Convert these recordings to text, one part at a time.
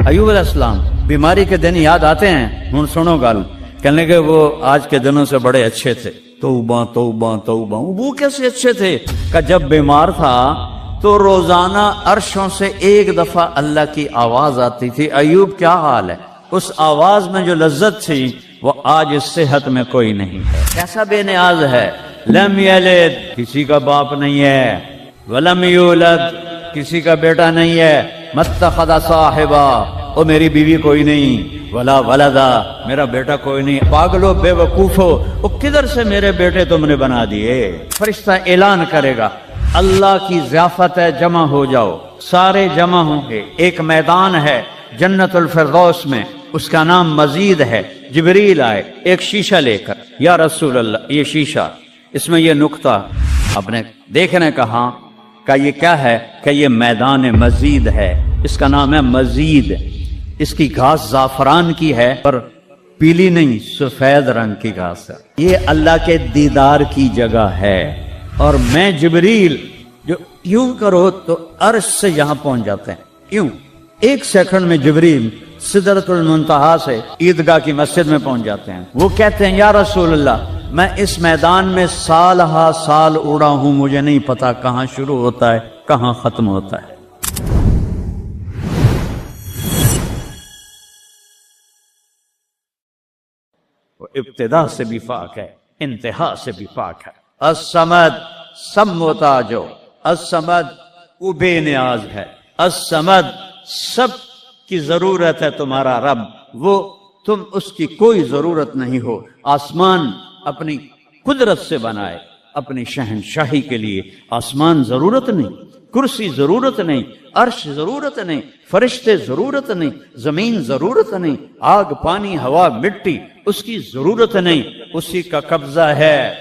ایوب علیہ السلام بیماری کے دن یاد آتے ہیں؟ ہن سنو گل، کہنے کہ وہ آج کے دنوں سے بڑے اچھے تھے، توبہ توبہ توبہ۔ وہ کیسے اچھے تھے؟ کہ جب بیمار تھا تو روزانہ عرشوں سے ایک دفعہ اللہ کی آواز آتی تھی، ایوب کیا حال ہے؟ اس آواز میں جو لذت تھی وہ آج اس صحت میں کوئی نہیں ہے۔ کیسا بے نیاز ہے، لم یلد، کسی کا باپ نہیں ہے، ولم یولد، کسی کا بیٹا نہیں ہے، متخذ صاحبہ، او میری بیوی کوئی نہیں، ولا ولدا، میرا بیٹا کوئی نہیں۔ پاگلو بے وقوفو، او کدھر سے میرے بیٹے تم نے بنا دیے؟ فرشتہ اعلان کرے گا اللہ کی ضیافت ہے، جمع ہو جاؤ، سارے جمع ہوں گے۔ ایک میدان ہے جنت الفردوس میں، اس کا نام مزید ہے۔ جبریل آئے ایک شیشہ لے کر، یا رسول اللہ یہ شیشہ، اس میں یہ نقطہ آپ نے دیکھنے کہا کہ یہ کیا ہے؟ کہ یہ میدان مزید ہے، اس کا نام ہے مزید۔ اس کی گھاس زعفران کی ہے پر پیلی نہیں، سفید رنگ کی گھاس ہے۔ یہ اللہ کے دیدار کی جگہ ہے، اور میں جبریل جو یوں کرو تو عرش سے یہاں پہنچ جاتے ہیں، یوں ایک سیکنڈ میں جبریل سدرۃ المنتہا سے عیدگاہ کی مسجد میں پہنچ جاتے ہیں۔ وہ کہتے ہیں یا رسول اللہ میں اس میدان میں سال ہا سال اڑا ہوں، مجھے نہیں پتا کہاں شروع ہوتا ہے کہاں ختم ہوتا ہے۔ وہ ابتدا سے بھی پاک ہے، انتہا سے بھی پاک ہے۔ الصمد، سم و تاجو، الصمد وہ بے نیاز ہے، الصمد سب کی ضرورت ہے تمہارا رب، وہ تم اس کی کوئی ضرورت نہیں ہو۔ آسمان اپنی قدرت سے بنائے، اپنی شہنشاہی کے لیے آسمان ضرورت نہیں، کرسی ضرورت نہیں، عرش ضرورت نہیں، فرشتے ضرورت نہیں، زمین ضرورت نہیں، آگ پانی ہوا مٹی اس کی ضرورت نہیں، اسی کا قبضہ ہے۔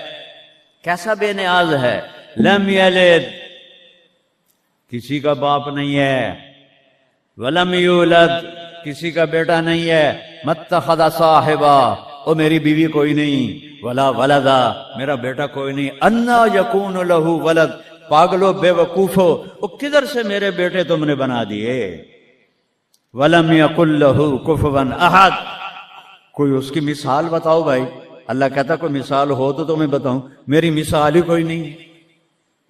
کیسا بے نیاز ہے، لم یلد، کسی کا باپ نہیں ہے، ولم یولد، کسی کا بیٹا نہیں ہے، متخذ صاحبہ، او میری بیوی کوئی نہیں، ولا ولدا، میرا بیٹا کوئی نہیں، انا یکون لہ ولد، پاگلو بے وقوفو، او کدھر سے میرے بیٹے تم نے بنا دیے؟ ولم یکن لہ کفوا احد، کوئی اس کی مثال بتاؤ بھائی۔ اللہ کہتا کوئی مثال ہو تو میں بتاؤں، میری مثال ہی کوئی نہیں،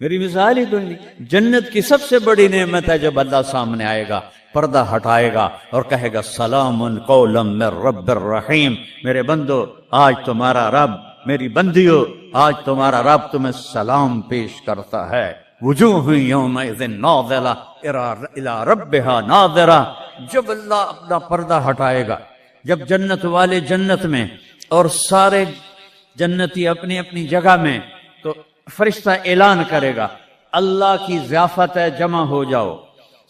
میری مثال ہی کوئی نہیں۔ جنت کی سب سے بڑی نعمت ہے جب اللہ سامنے آئے گا، پردہ ہٹائے گا اور کہے گا سلام قولا من رب الرحیم، میرے بندو آج تمہارا رب، میری بندیو آج تمہارا رب تمہیں سلام پیش کرتا ہے۔ وجوہ یومئذ ناظرہ الی ربہا ناظرہ، جب اللہ اپنا پردہ ہٹائے گا، جب جنت والے جنت میں اور سارے جنتی اپنی اپنی جگہ میں، تو فرشتہ اعلان کرے گا اللہ کی ضیافت ہے، جمع ہو جاؤ،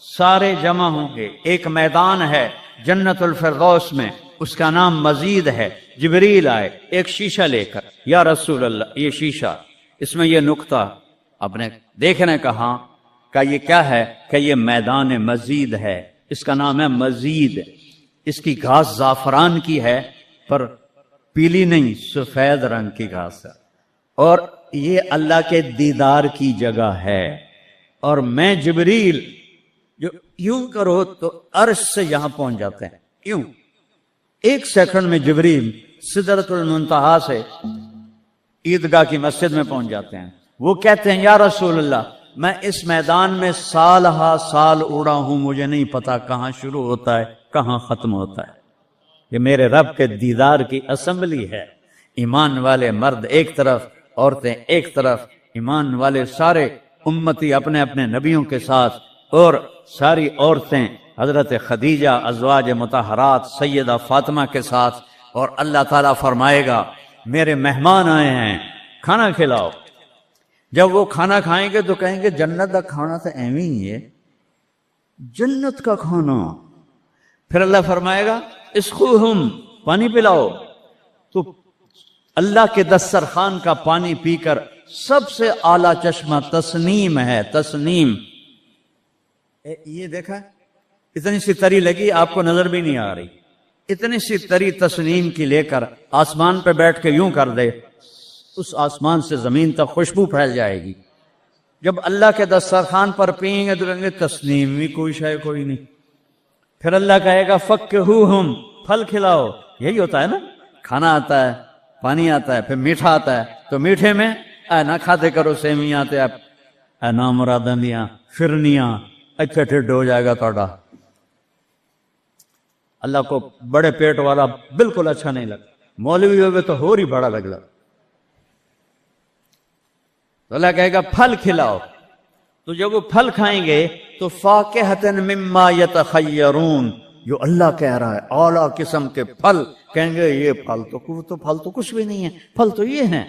سارے جمع ہوں گے۔ ایک میدان ہے جنت الفردوس میں، اس کا نام مزید ہے۔ جبریل آئے ایک شیشہ لے کر، یا رسول اللہ یہ شیشہ، اس میں یہ نقطہ آپ نے دیکھنے کہا کہ یہ کیا ہے؟ کہ یہ میدان مزید ہے، اس کا نام ہے مزید۔ اس کی گھاس زعفران کی ہے پر پیلی نہیں، سفید رنگ کی گھاس ہے، اور یہ اللہ کے دیدار کی جگہ ہے۔ اور میں جبریل جو یوں کرو تو عرش سے یہاں پہنچ جاتے ہیں، یوں ایک سیکنڈ میں جبریل سدرۃ المنتہا سے عیدگاہ کی مسجد میں پہنچ جاتے ہیں۔ وہ کہتے ہیں یا رسول اللہ میں اس میدان میں سال ہا سال اڑا ہوں، مجھے نہیں پتا کہاں شروع ہوتا ہے کہاں ختم ہوتا ہے۔ یہ میرے رب کے دیدار کی اسمبلی ہے، ایمان والے مرد ایک طرف، عورتیں ایک طرف، ایمان والے سارے امتی اپنے اپنے نبیوں کے ساتھ، اور ساری عورتیں حضرت خدیجہ ازواج مطہرات سیدہ فاطمہ کے ساتھ، اور اللہ تعالیٰ فرمائے گا میرے مہمان آئے ہیں کھانا کھلاؤ۔ جب وہ کھانا کھائیں گے تو کہیں گے جنت کا کھانا تو ایویں ہی ہے، جنت کا کھانا۔ پھر اللہ فرمائے گا اسقوہم، پانی پلاؤ، تو اللہ کے دسترخوان کا پانی پی کر سب سے اعلیٰ چشمہ تسنیم ہے، تسنیم۔ یہ دیکھا اتنی سی تری لگی، آپ کو نظر بھی نہیں آ رہی، اتنی سی تری تسنیم کی لے کر آسمان پہ بیٹھ کے یوں کر دے، اس آسمان سے زمین تک خوشبو پھیل جائے گی۔ جب اللہ کے دسترخوان پر پئیں گے تو کہیں گے تسنیم بھی کوئی شے کوئی نہیں، پھر اللہ کہے گا فکہوہم، پھل کھلاؤ. یہی ہوتا ہے نا، کھانا آتا ہے، پانی آتا ہے، پھر میٹھا آتا ہے، تو میٹھے میں نہ کھاتے کرو سیویاں تے نامراداں دیاں فرنیاں، اچھا ٹھڈ ہو جائے گا تھوڑا. اللہ کو بڑے پیٹ والا بالکل اچھا نہیں لگتا، مولوی ہوئے تو ہی بڑا لگتا. تو اللہ کہے گا پھل کھلاؤ. تو جب وہ پھل کھائیں گے تو فاکہۃ مما یتخیرون، جو اللہ کہہ رہا ہے اعلیٰ قسم کے پھل، کہیں گے یہ پھل تو کچھ بھی نہیں ہے، پھل تو یہ ہیں.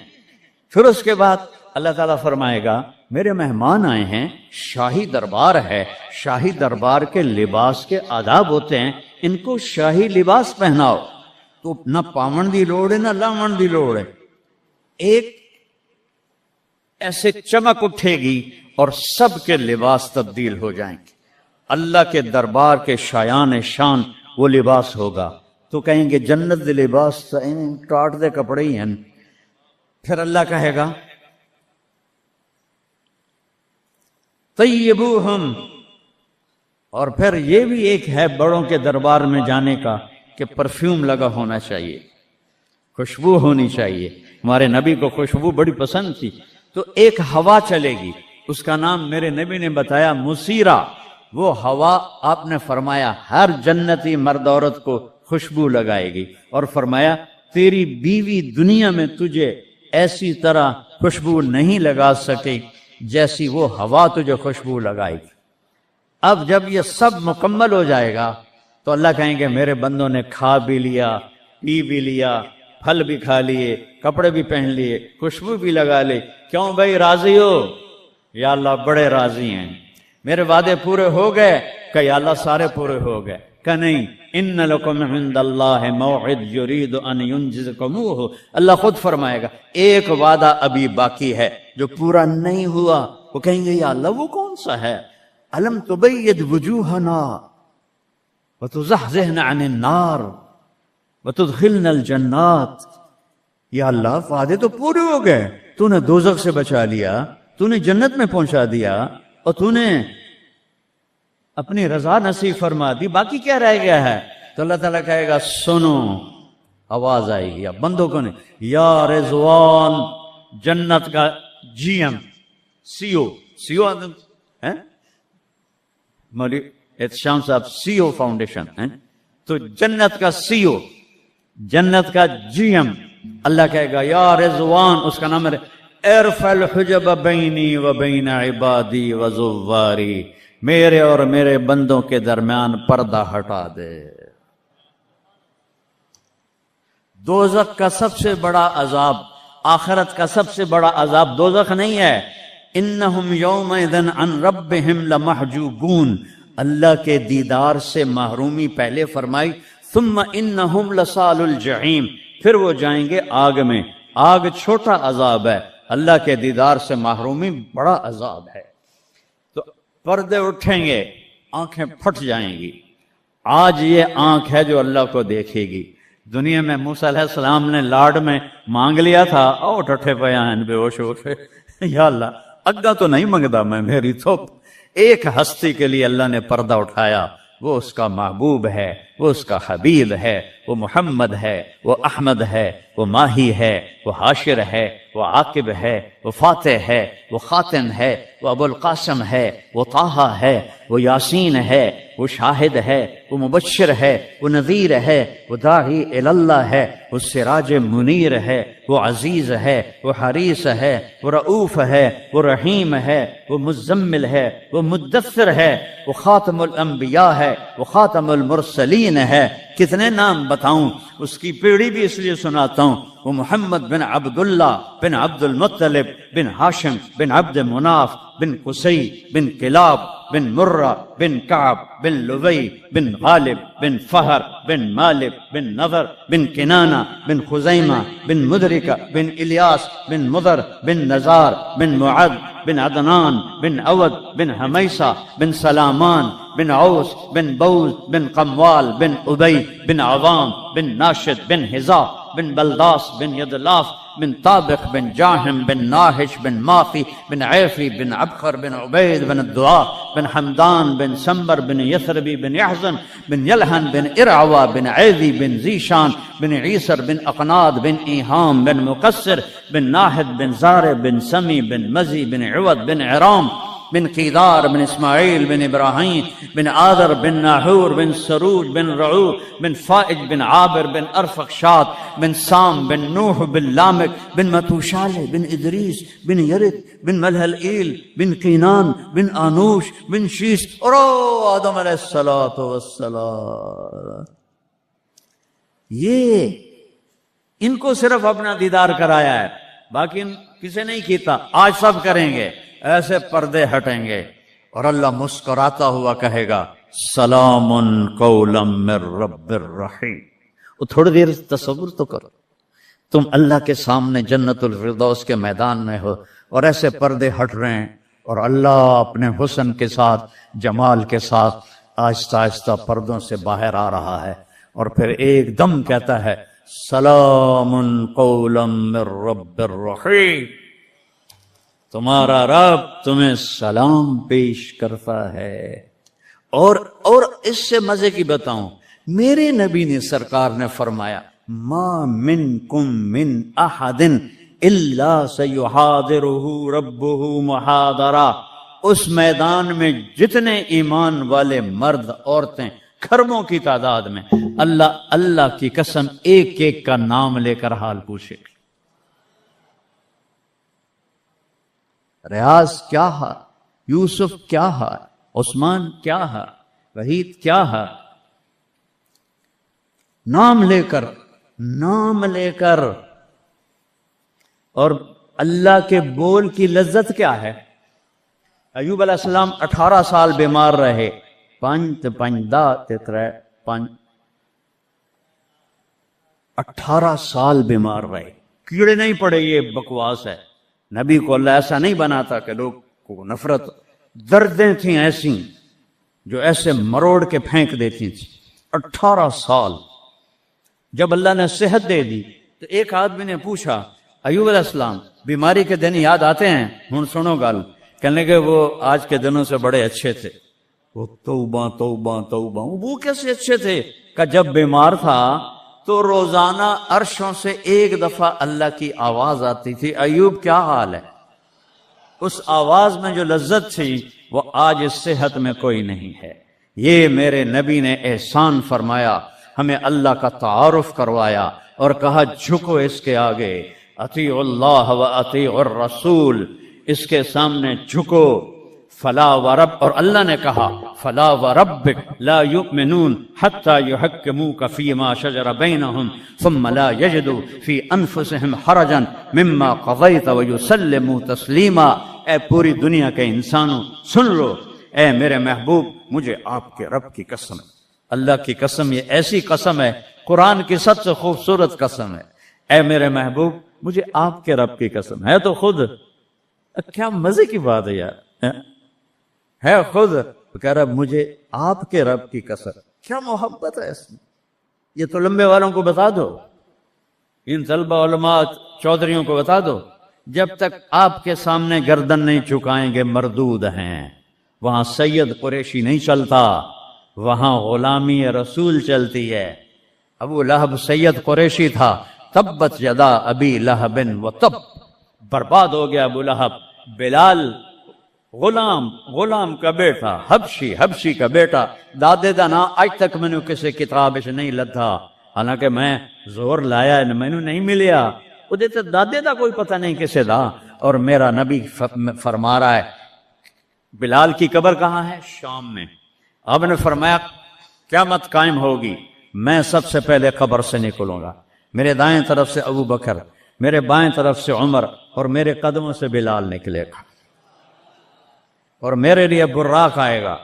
پھر اس کے بعد اللہ تعالیٰ فرمائے گا میرے مہمان آئے ہیں، شاہی دربار ہے، شاہی دربار کے لباس کے آداب ہوتے ہیں، ان کو شاہی لباس پہناؤ. تو نہ پاون دی لوڑ ہے نہ لاون دی لوڑ ہے، ایک ایسے چمک اٹھے گی اور سب کے لباس تبدیل ہو جائیں گے. اللہ کے دربار کے شایان شان وہ لباس ہوگا. تو کہیں گے جنت دے لباس ٹاٹ دے کپڑے ہی ہیں. پھر اللہ کہے گا طیبوہم، اور پھر یہ بھی ایک ہے بڑوں کے دربار میں جانے کا کہ پرفیوم لگا ہونا چاہیے، خوشبو ہونی چاہیے. ہمارے نبی کو خوشبو بڑی پسند تھی. تو ایک ہوا چلے گی، اس کا نام میرے نبی نے بتایا مسیرہ. وہ ہوا آپ نے فرمایا ہر جنتی مرد عورت کو خوشبو لگائے گی، اور فرمایا تیری بیوی دنیا میں تجھے ایسی طرح خوشبو نہیں لگا سکے جیسی وہ ہوا تجھے خوشبو لگائے گی. اب جب یہ سب مکمل ہو جائے گا تو اللہ کہیں گے میرے بندوں نے کھا بھی لیا، پی بھی لیا، پھل بھی کھا لیے، کپڑے بھی پہن لیے، خوشبو بھی لگا لے. کیوں بھائی راضی ہو؟ یا اللہ بڑے راضی ہیں، میرے وعدے پورے ہو گئے؟ کہ یا اللہ سارے پورے ہو گئے. کہ نہیں، ان لکم عند اللہ موعد یرید ان ینجزکموہ. اللہ خود فرمائے گا ایک وعدہ ابھی باقی ہے جو پورا نہیں ہوا. وہ کہیں گے یا اللہ وہ کون سا ہے؟ الم تبید وجوہنا وتزحزحنا عن النار وتدخلنا الجنات. یا اللہ وعدے تو پورے ہو گئے، تو نے دوزخ سے بچا لیا، تو نے جنت میں پہنچا دیا، اور تو نے اپنی رضا نصیب فرما دی، باقی کیا رہ گیا ہے؟ تو اللہ تعالیٰ کہے گا سنو، آواز آئے گی. اب بندوں کو نہیں، یا رضوان، جنت کا جی ایم سی او ہے مولوی احتشام صاحب، سی او فاؤنڈیشن ہے، تو جنت کا سی او، جنت کا جی ایم. اللہ کہے گا یا رضوان، اس کا نام ہے ارفع الحجب بینی و بین عبادی و زواری، میرے اور میرے بندوں کے درمیان پردہ ہٹا دے. دوزخ کا سب سے بڑا عذاب، آخرت کا سب سے بڑا عذاب دوزخ نہیں ہے. انہم یومئذ عن ربہم لمحجوبون، اللہ کے دیدار سے محرومی پہلے فرمائی. ثم انہم لصال الجحیم، پھر وہ جائیں گے آگ میں. آگ چھوٹا عذاب ہے، اللہ کے دیدار سے محرومی بڑا عذاب ہے. تو پردے اٹھیں گے، آنکھیں پھٹ جائیں گی. آج یہ آنکھ ہے جو اللہ کو دیکھے گی. دنیا میں موسیٰ علیہ السلام نے لاڈ میں مانگ لیا تھا، او ٹھٹھے پیان بے ہوش ہو گئے، یا اللہ اگا تو نہیں منگدا میں، میری تھوپ. ایک ہستی کے لیے اللہ نے پردہ اٹھایا، وہ اس کا محبوب ہے، وہ اس کا حبیب ہے، وہ محمد ہے، وہ احمد ہے، وہ ماہی ہے، وہ حاشر ہے، وہ عاقب ہے، وہ فاتح ہے، وہ خاتم ہے، وہ ابو القاسم ہے، وہ طٰہٰ ہے، وہ یاسین ہے، وہ شاہد ہے، وہ مبشر ہے، وہ نذیر ہے، وہ داعی اللہ ہے، وہ سراج منیر ہے، وہ عزیز ہے، وہ حریص ہے، وہ رؤوف ہے، وہ رحیم ہے، وہ مزمل ہے، وہ مدثر ہے، وہ خاتم الانبیاء ہے، وہ خاتم المرسلین ہے. کتنے نام بتاؤں، اس کی پیڑھی بھی اس لیے سناتا ہوں. وہ محمد بن عبداللہ بن عبد المطلب بن ہاشم بن عبد مناف بن قصی بن کلاب بن مرہ بن کعب بن لبی بن غالب بن فہر بن مالک بن نضر بن کنانہ بن خزیمہ بن مدرکہ بن الیاس بن مضر بن نزار بن معد بن عدنان بن عود بن حمیسہ بن سلامان بن عوس بن بوز بن قموال بن ابی بن عوام بن ناشد بن حذا بن بلداس بن يدلاف بن طابق بن جاهم بن ناهش بن ماخي بن عيفي بن عبخر بن عبيد بن الدعاء بن حمدان بن سمبر بن يثربي بن يحزن بن يلهن بن إرعوى بن عيذي بن زيشان بن عيسر بن أقناد بن إيهام بن مقصر بن ناهد بن زار بن سمي بن مزي بن عوض بن عرام بن قيدار بن إسماعيل بن إبراهيم بن آذر بن ناحور بن سروج بن رعو بن فائج بن عابر بن أرفخشاد بن سام بن نوح بن لامك بن متوشالة بن إدريس بن يرد بن ملهلئيل بن قينان بن آنوش بن شيس اور آدم علیہ الصلوۃ والسلام. یہ ان کو صرف اپنا دیدار کرایا ہے، باقی کسی نہیں کیتا. آج سب کریں گے، ایسے پردے ہٹیں گے اور اللہ مسکراتا ہوا کہے گا سلام قولا من رب الرحیم. وہ تھوڑی دیر تصور تو کرو، تم اللہ کے سامنے جنت الفردوس کے میدان میں ہو اور ایسے پردے ہٹ رہے ہیں اور اللہ اپنے حسن کے ساتھ، جمال کے ساتھ آہستہ آہستہ پردوں سے باہر آ رہا ہے اور پھر ایک دم کہتا ہے سلام قولا من رب الرحیم. تمہارا رب تمہیں سلام پیش کرتا ہے. اور اس سے مزے کی بتاؤں، میرے نبی نے سرکار نے فرمایا ما منکم من احد الا سیحاضرہ ربہ محاضرہ. اس میدان میں جتنے ایمان والے مرد عورتیں کھربوں کی تعداد میں، اللہ کی قسم ایک ایک کا نام لے کر حال پوچھے. ریاض کیا ہے، یوسف کیا ہے، عثمان کیا ہے، وحید کیا ہے، نام لے کر. اور اللہ کے بول کی لذت کیا ہے. ایوب علیہ السلام 18 سال بیمار رہے. 18 سال بیمار رہے، کیڑے نہیں پڑے. یہ بکواس ہے. نبی کو اللہ ایسا نہیں بناتا کہ لوگ کو نفرت. دردیں تھیں ایسی جو ایسے مروڑ کے پھینک دیتی تھی. 18 سال. جب اللہ نے صحت دے دی تو ایک آدمی نے پوچھا ایوب علیہ السلام بیماری کے دن یاد آتے ہیں؟ ہن سنو گل. کہنے کہ وہ آج کے دنوں سے بڑے اچھے تھے. وہ توبہ توبہ توبہ. وہ کیسے اچھے تھے؟ کہ جب بیمار تھا تو روزانہ عرشوں سے ایک دفعہ اللہ کی آواز آتی تھی ایوب کیا حال ہے. اس آواز میں جو لذت تھی وہ آج اس صحت میں کوئی نہیں ہے. یہ میرے نبی نے احسان فرمایا، ہمیں اللہ کا تعارف کروایا اور کہا جھکو اس کے آگے، اطیعوا اللہ و اطیعوا الرسول، اس کے سامنے جھکو. فلا ورب، اور اللہ نے کہا فلا وربک لا یؤمنون حتی یحکموک فیما شجر بینہم ثم لا یجدوا فی انفسہم حرجا مما قضیت ویسلموا تسلیما. اے پوری دنیا کے انسانوں سن لو، اے میرے محبوب مجھے آپ کے رب کی قسم، اللہ کی قسم، یہ ایسی قسم ہے، قرآن کی سب سے خوبصورت قسم ہے. اے میرے محبوب مجھے آپ کے رب کی قسم ہے. تو خود کیا مزے کی بات ہے یار، ہے خود کہہ رہا مجھے آپ کے رب کی قسم. کیا محبت ہے اس میں. یہ تو لمبے والوں کو بتا دو، ان طلبہ علماء چودھریوں کو بتا دو، جب تک آپ کے سامنے گردن نہیں جھکائیں گے مردود ہیں. وہاں سید قریشی نہیں چلتا، وہاں غلامی رسول چلتی ہے. ابو لہب سید قریشی تھا. تبت یدا ابی لہب و تب، برباد ہو گیا ابو لہب. بلال غلام کا بیٹا، حبشی کا بیٹا، دادے دا نا آج تک میں نے کسی کتاب سے نہیں لدھا، حالانکہ میں زور لایا میں نے نہیں ملیا. وہ دیتے دادے دا کوئی پتہ نہیں کسے دا. اور میرا نبی فرما رہا ہے بلال کی قبر کہاں ہے؟ شام میں. آپ نے فرمایا قیامت قائم ہوگی، میں سب سے پہلے قبر سے نکلوں گا. میرے دائیں طرف سے ابو بکر، میرے بائیں طرف سے عمر، اور میرے قدموں سے بلال نکلے گا. اور میرے لیے براق آئے گا،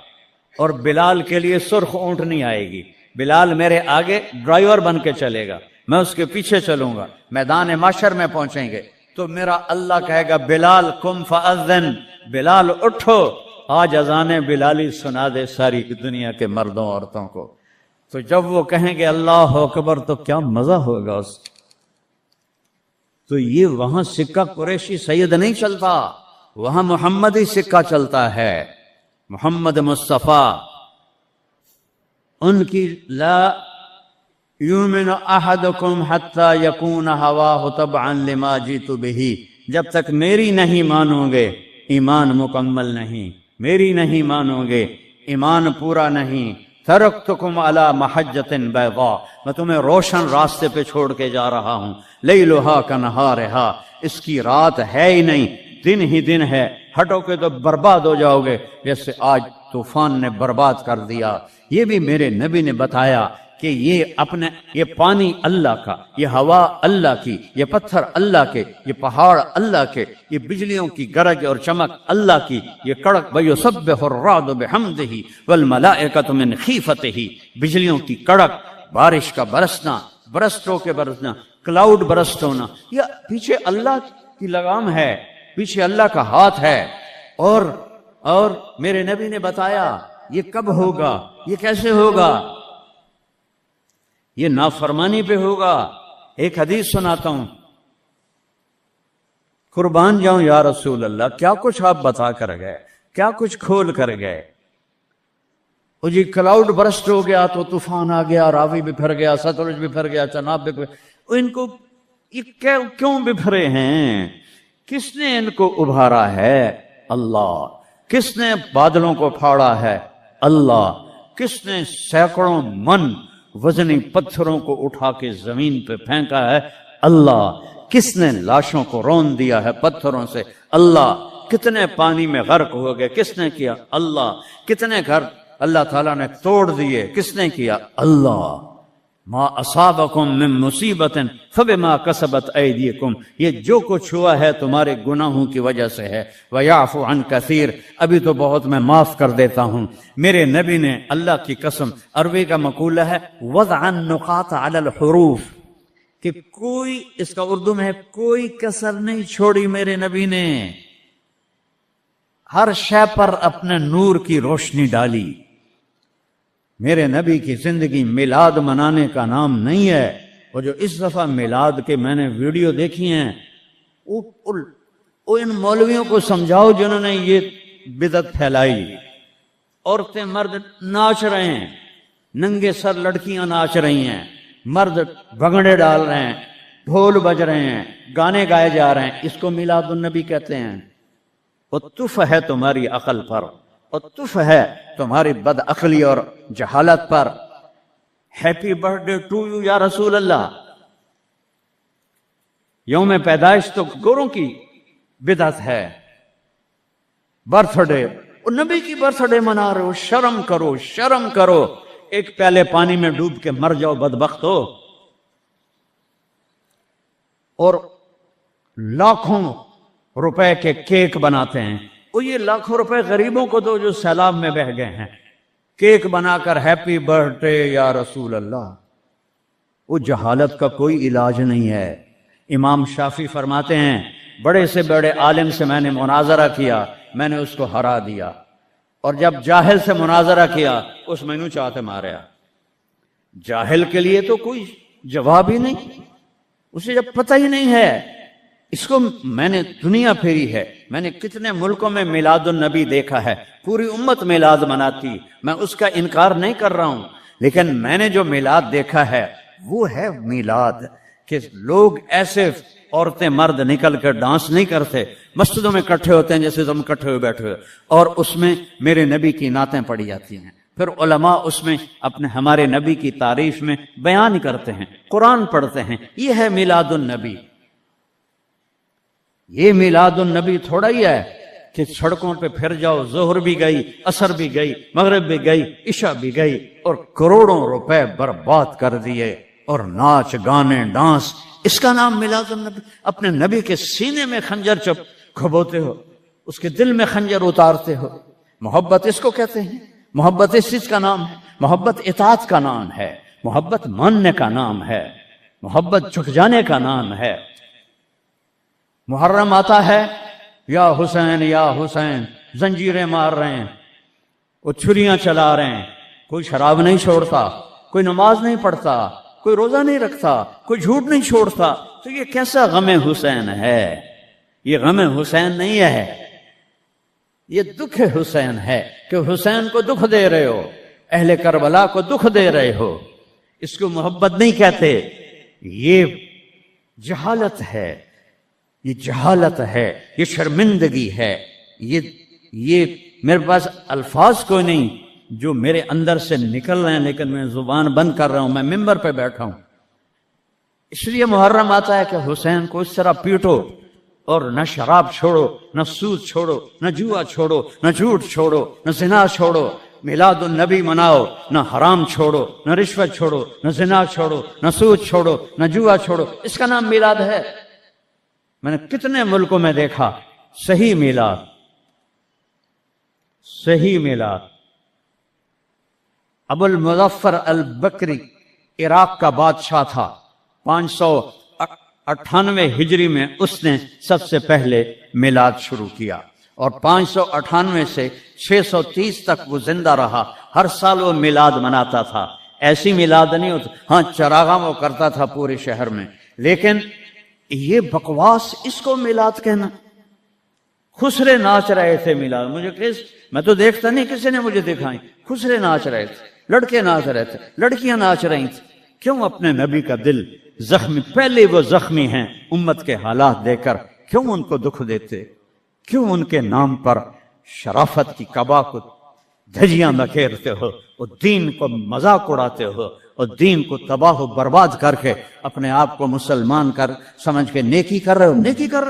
اور بلال کے لیے سرخ اونٹ نہیں آئے گی. بلال میرے آگے ڈرائیور بن کے چلے گا، میں اس کے پیچھے چلوں گا. میدان محشر میں پہنچیں گے تو میرا اللہ کہے گا بلال قم فاذن، بلال اٹھو، آج اذان بلالی سنا دے ساری دنیا کے مردوں عورتوں کو. تو جب وہ کہیں گے اللہ اکبر تو کیا مزہ ہوگا. تو یہ وہاں سکہ قریشی سید نہیں چلتا، وہاں محمدی سکہ چلتا ہے، محمد مصطفیٰ۔ ان کی لا یؤمن احدکم حتی یکون ہواہ تبعا لما جئت بہ، جب تک میری نہیں مانو گے ایمان مکمل نہیں، میری نہیں مانو گے ایمان پورا نہیں۔ ترکتکم علی محجۃ بیضاء، میں تمہیں روشن راستے پہ چھوڑ کے جا رہا ہوں، لیلھا کنہارھا، اس کی رات ہے ہی نہیں، دن ہی دن ہے، ہٹو گے تو برباد ہو جاؤ گے جیسے آج طوفان نے برباد کر دیا۔ یہ بھی میرے نبی نے بتایا کہ یہ پانی اللہ کا، یہ ہوا اللہ کی، یہ پتھر اللہ کے، یہ پہاڑ اللہ کے، یہ بجلیوں کی گرج اور چمک اللہ کی، یہ کڑک وَيُسَبِّحُ الرَّعْدُ بِحَمْدِهِ وَالْمَلَائِكَةُ مِنْ خِيفَتِهِ، بجلیوں کی کڑک، بارش کا برسنا، برسٹوں کے برسنا، کلاؤڈ برسٹ ہونا، یہ پیچھے اللہ کی لگام ہے، پیچھے اللہ کا ہاتھ ہے۔ اور میرے نبی نے بتایا یہ کب ہوگا، یہ کیسے ہوگا، یہ نافرمانی پہ ہوگا۔ ایک حدیث سناتا ہوں، قربان جاؤں یا رسول اللہ، کیا کچھ آپ بتا کر گئے، کیا کچھ کھول کر گئے۔ وہ جی کلاؤڈ برسٹ ہو گیا تو طوفان آ گیا، راوی بکھر گیا، ستلج بکھر گیا، چناب بکھر گیا، ان کو یہ کیوں بکھرے ہیں؟ کس نے ان کو ابھارا ہے؟ اللہ۔ کس نے بادلوں کو پھاڑا ہے؟ اللہ۔ کس نے سینکڑوں من وزنی پتھروں کو اٹھا کے زمین پہ پھینکا ہے؟ اللہ۔ کس نے لاشوں کو رون دیا ہے پتھروں سے؟ اللہ۔ کتنے پانی میں غرق ہو گئے، کس نے کیا؟ اللہ۔ کتنے گھر اللہ تعالیٰ نے توڑ دیے، کس نے کیا؟ اللہ۔ ما اصابکم من مصیبت فبما کسبت ایدیکم، یہ جو کچھ ہوا ہے تمہارے گناہوں کی وجہ سے ہے۔ ویعفو عن کثیر، ابھی تو بہت میں معاف کر دیتا ہوں۔ میرے نبی نے اللہ کی قسم، عربی کا مقولہ ہے وضع النقاط علی الحروف، کہ کوئی، اس کا اردو میں ہے کوئی کسر نہیں چھوڑی میرے نبی نے، ہر شے پر اپنے نور کی روشنی ڈالی۔ میرے نبی کی زندگی میلاد منانے کا نام نہیں ہے۔ وہ جو اس دفعہ میلاد کے میں نے ویڈیو دیکھی ہیں، ان مولویوں کو سمجھاؤ جنہوں نے یہ بدعت پھیلائی۔ عورتیں مرد ناچ رہے ہیں، ننگے سر لڑکیاں ناچ رہی ہیں، مرد بھنگڑے ڈال رہے ہیں، ڈھول بج رہے ہیں، گانے گائے جا رہے ہیں، اس کو میلاد النبی کہتے ہیں۔ وہ تف ہے تمہاری عقل پر، اور تف ہے تمہاری بد عقلی اور جہالت پر۔ ہیپی برتھ ڈے ٹو یو یا رسول اللہ، یوم پیدائش تو گوروں کی بدعت ہے۔ برتھ ڈے، نبی کی برتھ ڈے منا رہے ہو، شرم کرو، شرم کرو۔ ایک پیالے پانی میں ڈوب کے مر جاؤ بدبخت ہو۔ اور لاکھوں روپے کے کیک بناتے ہیں، وہ یہ لاکھوں روپے غریبوں کو دو جو سیلاب میں بہہ گئے ہیں، کیک بنا کر ہیپی برتھ ڈے یا رسول اللہ۔ وہ جہالت کا کوئی علاج نہیں ہے۔ امام شافعی فرماتے ہیں بڑے سے بڑے عالم سے میں نے مناظرہ کیا، میں نے اس کو ہرا دیا، اور جب جاہل سے مناظرہ کیا اس مینو چاہتے ماریا۔ جاہل کے لیے تو کوئی جواب ہی نہیں، اسے جب پتہ ہی نہیں ہے۔ اس کو میں نے دنیا پھیری ہے، میں نے کتنے ملکوں میں میلاد النبی دیکھا ہے، پوری امت میلاد مناتی، میں اس کا انکار نہیں کر رہا ہوں، لیکن میں نے جو میلاد دیکھا ہے وہ ہے میلاد کہ لوگ ایسے، عورتیں مرد نکل کر ڈانس نہیں کرتے، مسجدوں میں اکٹھے ہوتے ہیں جیسے تم اکٹھے ہوئے بیٹھے ہوئے، اور اس میں میرے نبی کی نعتیں پڑھی جاتی ہیں، پھر علماء اس میں اپنے ہمارے نبی کی تعریف میں بیان کرتے ہیں، قرآن پڑھتے ہیں۔ یہ ہے میلاد النبی۔ یہ میلاد النبی تھوڑا ہی ہے کہ سڑکوں پہ پھر جاؤ، ظہر بھی گئی، عصر بھی گئی، مغرب بھی گئی، عشاء بھی گئی، اور کروڑوں روپے برباد کر دیے، اور ناچ گانے ڈانس، اس کا نام میلاد النبی۔ اپنے نبی کے سینے میں خنجر چپ کھبوتے ہو، اس کے دل میں خنجر اتارتے ہو۔ محبت اس کو کہتے ہیں، محبت اس چیز کا نام ہے، محبت اطاعت کا نام ہے، محبت ماننے کا نام ہے، محبت جھک جانے کا نام ہے۔ محرم آتا ہے، یا حسین یا حسین، زنجیریں مار رہے ہیں، وہ چھریاں چلا رہے ہیں، کوئی شراب نہیں چھوڑتا، کوئی نماز نہیں پڑھتا، کوئی روزہ نہیں رکھتا، کوئی جھوٹ نہیں چھوڑتا، تو یہ کیسا غم حسین ہے؟ یہ غم حسین نہیں ہے، یہ دکھ حسین ہے کہ حسین کو دکھ دے رہے ہو، اہل کربلا کو دکھ دے رہے ہو۔ اس کو محبت نہیں کہتے، یہ جہالت ہے، یہ جہالت ہے، یہ شرمندگی ہے، یہ میرے پاس الفاظ کوئی نہیں جو میرے اندر سے نکل رہے ہیں، لیکن میں زبان بند کر رہا ہوں، میں ممبر پہ بیٹھا ہوں۔ اس لیے محرم آتا ہے کہ حسین کو اس طرح پیٹو، اور نہ شراب چھوڑو، نہ سود چھوڑو، نہ جوا چھوڑو، نہ جھوٹ چھوڑو، نہ زنا چھوڑو، میلاد النبی مناؤ، نہ حرام چھوڑو، نہ رشوت چھوڑو، نہ زنا چھوڑو، نہ سود چھوڑو، نہ جوا چھوڑو۔ اس کا نام میلاد ہے؟ میں نے کتنے ملکوں میں دیکھا صحیح میلاد، صحیح میلاد۔ ابو المظفر البکری عراق کا بادشاہ تھا، 598 ہجری میں اس نے سب سے پہلے میلاد شروع کیا، اور 598 سے 630 تک وہ زندہ رہا۔ ہر سال وہ میلاد مناتا تھا، ایسی میلاد نہیں ہوتا، ہاں چراغاں وہ کرتا تھا پورے شہر میں، لیکن یہ بکواس، اس کو میلاد کہنا۔ خسرے ناچ رہے تھے میلاد، میں تو دیکھتا نہیں، کسی نے مجھے دکھائی، خسرے ناچ رہے تھے، لڑکے ناچ رہے تھے، لڑکیاں ناچ رہی تھیں۔ کیوں اپنے نبی کا دل زخمی، پہلے وہ زخمی ہیں امت کے حالات دے کر، کیوں ان کو دکھ دیتے؟ کیوں ان کے نام پر شرافت کی قبا کو دھجیاں بکھیرتے ہو، اور دین کو مذاق اڑاتے ہو، اور دین کو تباہ و برباد کر کے اپنے آپ کو مسلمان کر سمجھ کے نیکی کر رہے ہو؟ نیکی کر رہے ہو